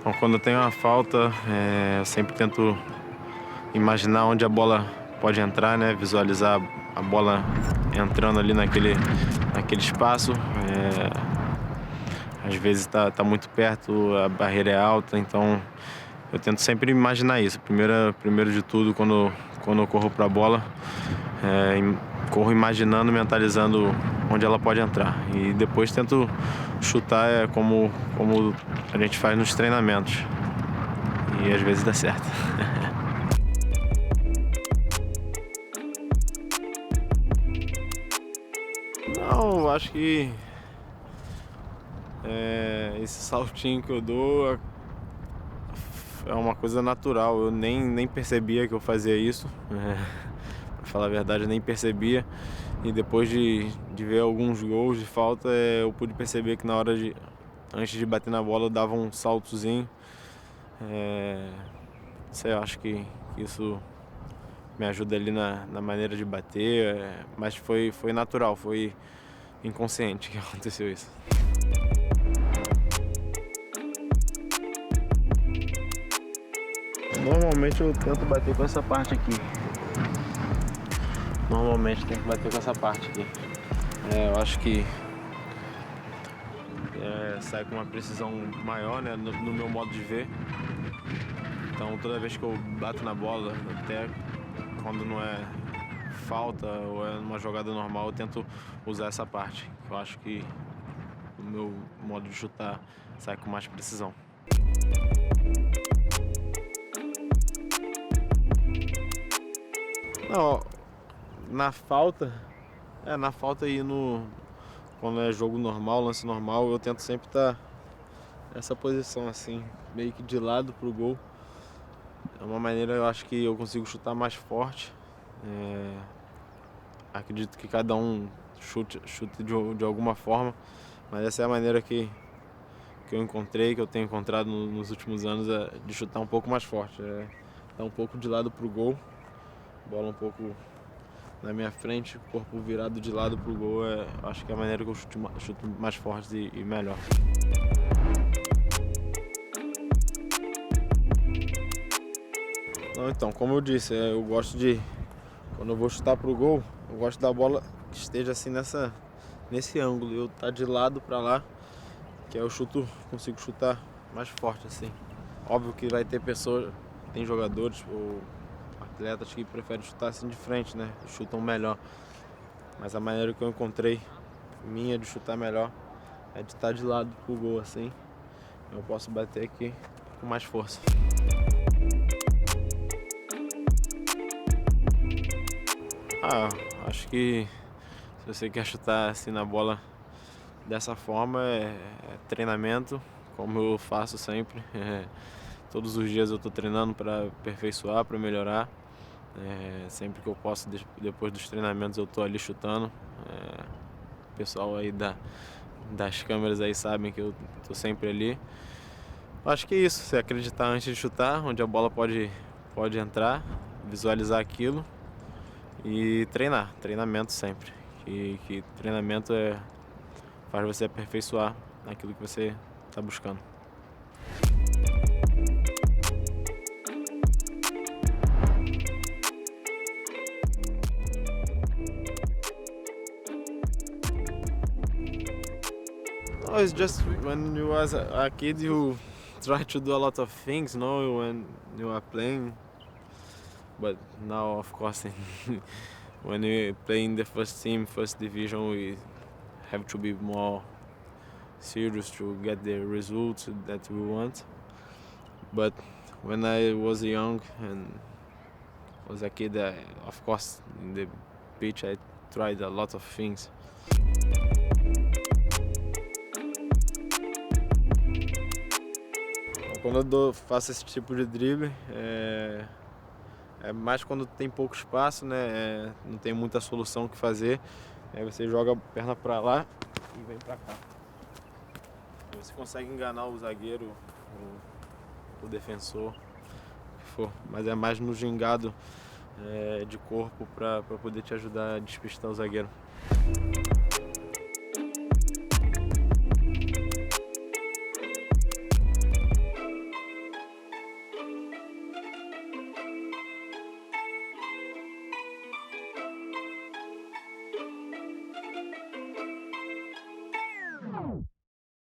Bom, quando eu tenho uma falta, eu sempre tento imaginar onde a bola pode entrar, né? Visualizar a bola entrando ali naquele espaço. Às vezes tá muito perto, a barreira é alta, então eu tento sempre imaginar isso. Primeiro de tudo, quando eu corro para a bola, corro imaginando, mentalizando onde ela pode entrar. E depois tento chutar como a gente faz nos treinamentos. E às vezes dá certo. Não, eu acho que esse saltinho que eu dou é uma coisa natural. Eu nem percebia que eu fazia isso. Pra falar a verdade, eu nem percebia. E depois de ver alguns gols de falta, eu pude perceber que antes de bater na bola, eu dava um saltozinho. Eu acho que isso me ajuda ali na maneira de bater, mas foi natural, foi inconsciente que aconteceu isso. Normalmente eu tento bater com essa parte aqui. Eu acho que sai com uma precisão maior, né, no meu modo de ver. Então toda vez que eu bato na bola, até quando não é falta ou é numa jogada normal, eu tento usar essa parte. Eu acho que o meu modo de chutar sai com mais precisão. Não, na falta e quando é jogo normal, lance normal, eu tento sempre estar nessa posição assim, meio que de lado pro gol. É uma maneira, eu acho que eu consigo chutar mais forte. Acredito que cada um chute de alguma forma, mas essa é a maneira que eu tenho encontrado nos últimos anos, de chutar um pouco mais forte. Dar um pouco de lado pro gol, bola um pouco na minha frente, corpo virado de lado pro gol. Acho que é a maneira que eu chuto mais forte e melhor. Não, então, como eu disse, eu gosto quando eu vou chutar pro gol, eu gosto da bola que esteja assim nesse ângulo. Eu tá de lado para lá, que aí eu consigo chutar mais forte assim. Óbvio que vai ter tem jogadores ou atletas que preferem chutar assim de frente, né? Chutam melhor. Mas a maneira que eu encontrei minha de chutar melhor é de estar de lado pro gol assim. Eu posso bater aqui com mais força. Acho que se você quer chutar assim na bola dessa forma, é treinamento, como eu faço sempre. Todos os dias eu estou treinando para aperfeiçoar, para melhorar. Sempre que eu posso, depois dos treinamentos, eu estou ali chutando. O pessoal aí das câmeras aí sabem que eu estou sempre ali. Acho que é isso, você acreditar antes de chutar, onde a bola pode entrar, visualizar aquilo e treinamento sempre. Que treinamento faz você aperfeiçoar naquilo que você está buscando. No, it's just when you was a kid, you try to do a lot of things, no, when you are playing. But now, of course, when we play in the first team, first division, we have to be more serious to get the results that we want. But when I was young and was a kid, of course, in the pitch, I tried a lot of things. Quando eu faço esse tipo de drible, é mais quando tem pouco espaço, né? Não tem muita solução o que fazer. Aí você joga a perna para lá e vem para cá. Você consegue enganar o zagueiro, o defensor, o que for. Mas é mais no gingado de corpo para poder te ajudar a despistar o zagueiro.